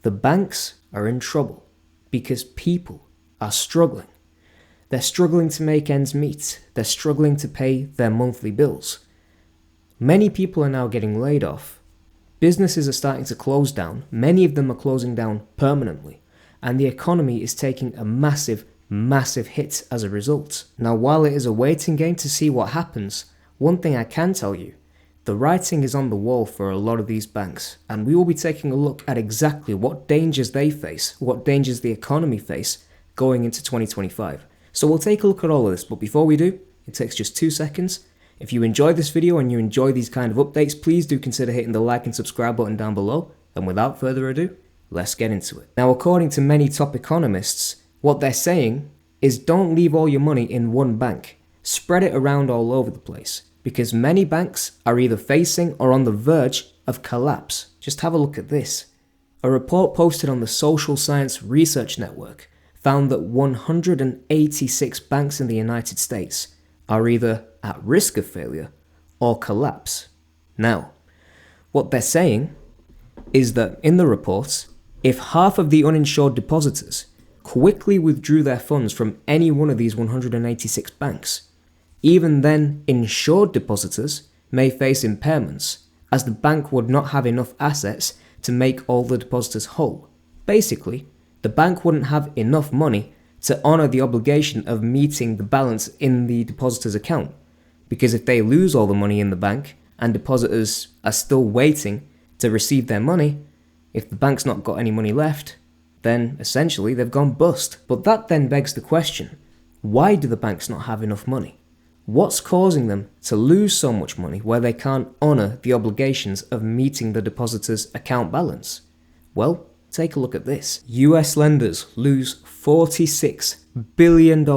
The banks are in trouble because people are struggling. They're struggling to make ends meet. They're struggling to pay their monthly bills. Many people are now getting laid off. Businesses are starting to close down. Many of them are closing down permanently. And the economy is taking a massive hit as a result. Now, while it is a waiting game to see what happens, one thing I can tell you, the writing is on the wall for a lot of these banks, and we will be taking a look at exactly what dangers they face, what dangers the economy face going into 2025. So we'll take a look at all of this, but before we do, it takes just 2 seconds. If you enjoyed this video and you enjoy these kind of updates, please do consider hitting the like and subscribe button down below. And without further ado, let's get into it. Now, according to many top economists, what they're saying is don't leave all your money in one bank. Spread it around all over the place, because many banks are either facing or on the verge of collapse. Just have a look at this. A report posted on the Social Science Research Network found that 186 banks in the United States are either at risk of failure or collapse. Now, what they're saying is that in the reports, if half of the uninsured depositors quickly withdrew their funds from any one of these 186 banks, even then insured depositors may face impairments, as the bank would not have enough assets to make all the depositors whole. Basically, the bank wouldn't have enough money to honor the obligation of meeting the balance in the depositor's account. Because if they lose all the money in the bank and depositors are still waiting to receive their money, if the bank's not got any money left, then essentially they've gone bust. But that then begs the question, why do the banks not have enough money? What's causing them to lose so much money where they can't honor the obligations of meeting the depositor's account balance? Well, take a look at this. US lenders lose $46 billion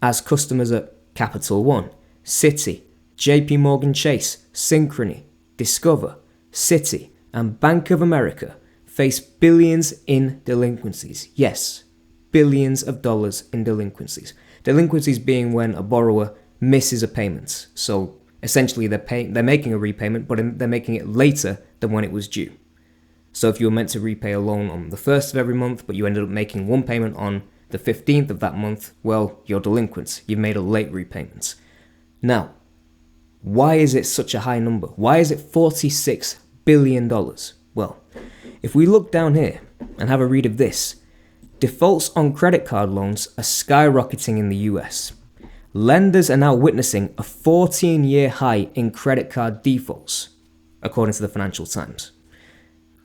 as customers at Capital One, Citi, JP Morgan Chase, Synchrony, Discover, Citi, and Bank of America face billions in delinquencies. Yes, billions of dollars in delinquencies. Delinquencies being when a borrower misses a payment. So essentially they're making a repayment, but they're making it later than when it was due. So if you were meant to repay a loan on the 1st of every month, but you ended up making one payment on the 15th of that month, well, you're delinquent. You've made a late repayment. Now, why is it such a high number? Why is it $46 billion? Well, if we look down here and have a read of this, defaults on credit card loans are skyrocketing in the US. Lenders are now witnessing a 14-year high in credit card defaults, according to the Financial Times.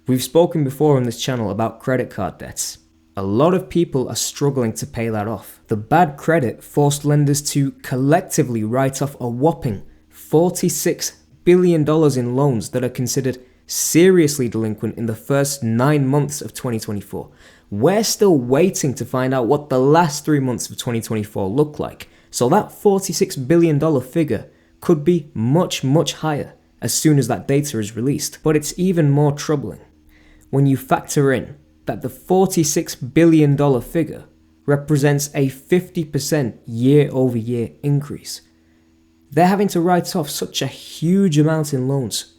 We've spoken before on this channel about credit card debts. A lot of people are struggling to pay that off. The bad credit forced lenders to collectively write off a whopping $46 billion in loans that are considered seriously delinquent in the first 9 months of 2024. We're still waiting to find out what the last 3 months of 2024 look like. So that $46 billion figure could be much higher as soon as that data is released. But it's even more troubling when you factor in that the $46 billion figure represents a 50% year-over-year increase. They're having to write off such a huge amount in loans.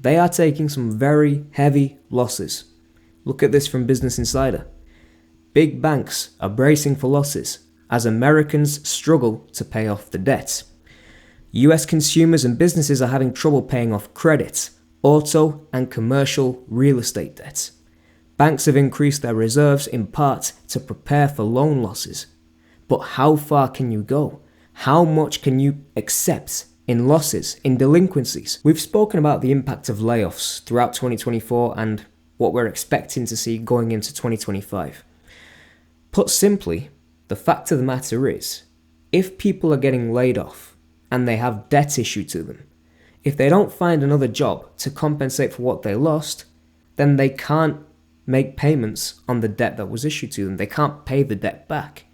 They are taking some very heavy losses. Look at this from Business Insider. Big banks are bracing for losses as Americans struggle to pay off the debt. US consumers and businesses are having trouble paying off credit, auto and commercial real estate debt. Banks have increased their reserves in part to prepare for loan losses. But how far can you go? How much can you accept in losses, in delinquencies? We've spoken about the impact of layoffs throughout 2024 and what we're expecting to see going into 2025. Put simply, the fact of the matter is, if people are getting laid off and they have debt issued to them, if they don't find another job to compensate for what they lost, then they can't make payments on the debt that was issued to them. They can't pay the debt back.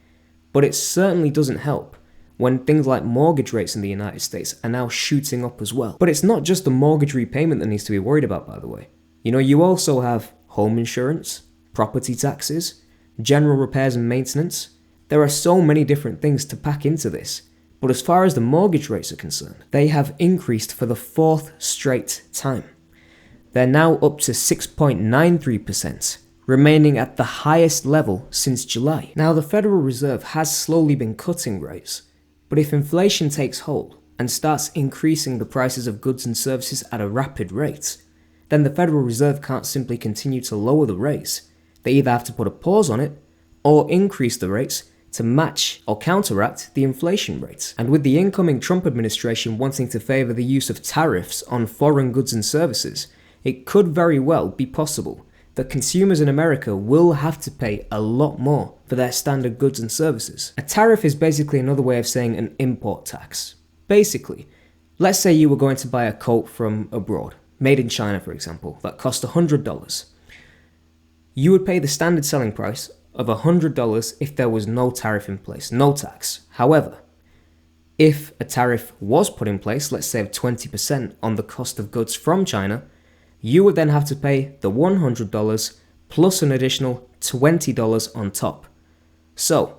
But it certainly doesn't help when things like mortgage rates in the United States are now shooting up as well. But it's not just the mortgage repayment that needs to be worried about, by the way. You also have home insurance, property taxes, general repairs and maintenance. There are so many different things to pack into this. But as far as the mortgage rates are concerned, they have increased for the 4th straight time. They're now up to 6.93%, remaining at the highest level since July. Now, the Federal Reserve has slowly been cutting rates, but if inflation takes hold and starts increasing the prices of goods and services at a rapid rate, then the Federal Reserve can't simply continue to lower the rates. They either have to put a pause on it or increase the rates to match or counteract the inflation rates. And with the incoming Trump administration wanting to favour the use of tariffs on foreign goods and services, it could very well be possible that consumers in America will have to pay a lot more for their standard goods and services. A tariff is basically another way of saying an import tax. Basically, let's say you were going to buy a coat from abroad, made in China for example, that cost $100. You would pay the standard selling price of $100 if there was no tariff in place, no tax. However, if a tariff was put in place, let's say of 20% on the cost of goods from China, you would then have to pay the $100 plus an additional $20 on top. So,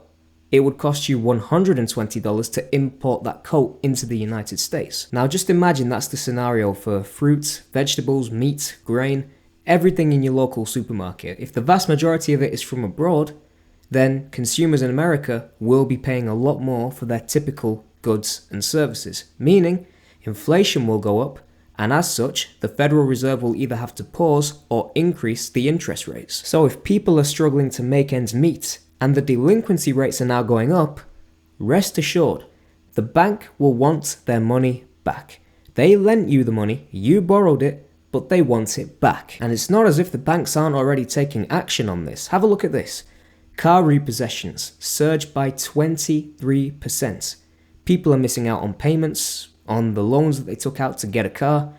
it would cost you $120 to import that coat into the United States. Now just imagine that's the scenario for fruits, vegetables, meat, grain, everything in your local supermarket. If the vast majority of it is from abroad, then consumers in America will be paying a lot more for their typical goods and services, meaning inflation will go up, and as such, the Federal Reserve will either have to pause or increase the interest rates. So if people are struggling to make ends meet, and the delinquency rates are now going up, rest assured, the bank will want their money back. They lent you the money, you borrowed it, but they want it back. And it's not as if the banks aren't already taking action on this. Have a look at this. Car repossessions surged by 23%. People are missing out on payments, on the loans that they took out to get a car.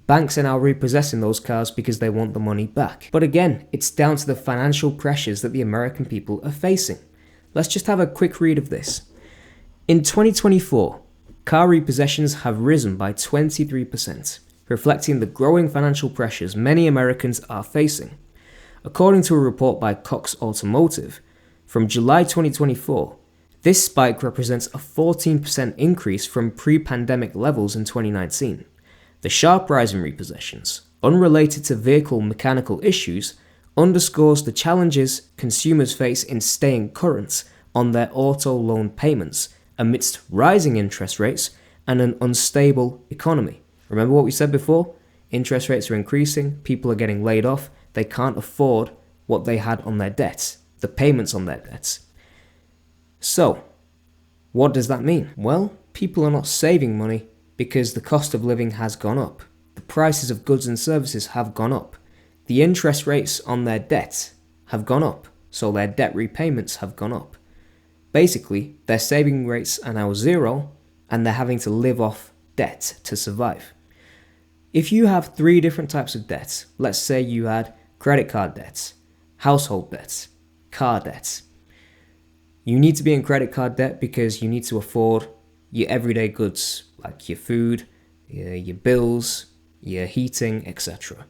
Banks are now repossessing those cars because they want the money back. But again, it's down to the financial pressures that the American people are facing. Let's just have a quick read of this. In 2024, car repossessions have risen by 23%, reflecting the growing financial pressures many Americans are facing. According to a report by Cox Automotive, from July 2024, this spike represents a 14% increase from pre-pandemic levels in 2019. The sharp rise in repossessions, unrelated to vehicle mechanical issues, underscores the challenges consumers face in staying current on their auto loan payments amidst rising interest rates and an unstable economy. Remember what we said before? Interest rates are increasing, people are getting laid off, they can't afford what they had on their debts, the payments on their debts. So, what does that mean? Well, people are not saving money because the cost of living has gone up. The prices of goods and services have gone up. The interest rates on their debt have gone up, so their debt repayments have gone up. Basically, their saving rates are now zero, and they're having to live off debt to survive. If you have 3 different types of debts, let's say you had credit card debts, household debts, car debts. You need to be in credit card debt because you need to afford your everyday goods, like your food, your bills, your heating, etc.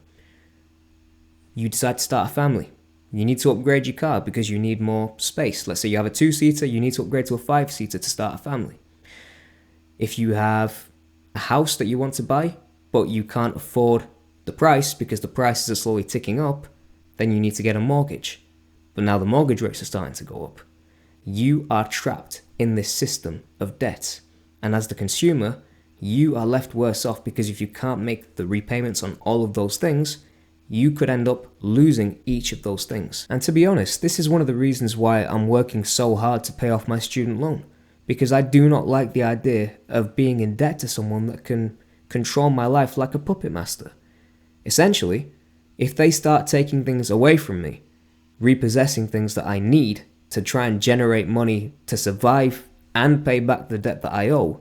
You decide to start a family. You need to upgrade your car because you need more space. Let's say you have a 2-seater, you need to upgrade to a 5-seater to start a family. If you have a house that you want to buy, but you can't afford the price because the prices are slowly ticking up, then you need to get a mortgage. But now the mortgage rates are starting to go up. You are trapped in this system of debt. And as the consumer, you are left worse off because if you can't make the repayments on all of those things, you could end up losing each of those things. And to be honest, this is one of the reasons why I'm working so hard to pay off my student loan. Because I do not like the idea of being in debt to someone that can control my life like a puppet master. Essentially, if they start taking things away from me, repossessing things that I need to try and generate money to survive and pay back the debt that I owe,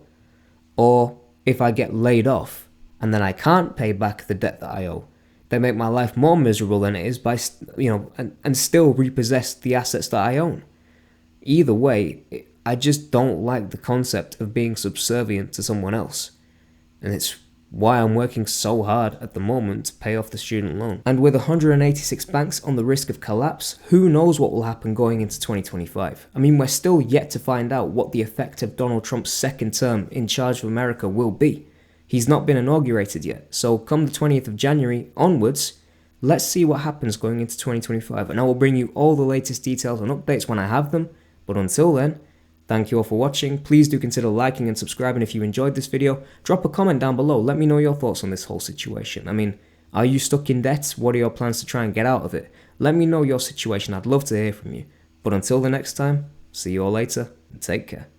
or if I get laid off and then I can't pay back the debt that I owe, they make my life more miserable than it is by, and still repossess the assets that I own. Either way, I just don't like the concept of being subservient to someone else. And it's why I'm working so hard at the moment to pay off the student loan. And with 186 banks on the risk of collapse, who knows what will happen going into 2025? I mean, we're still yet to find out what the effect of Donald Trump's second term in charge of America will be. He's not been inaugurated yet, so come the 20th of January onwards, Let's see what happens going into 2025, and I will bring you all the latest details and updates when I have them. But until then, thank you all for watching. Please do consider liking and subscribing if you enjoyed this video. Drop a comment down below. Let me know your thoughts on this whole situation. I mean, are you stuck in debt? What are your plans to try and get out of it? Let me know your situation. I'd love to hear from you. But until the next time, see you all later and take care.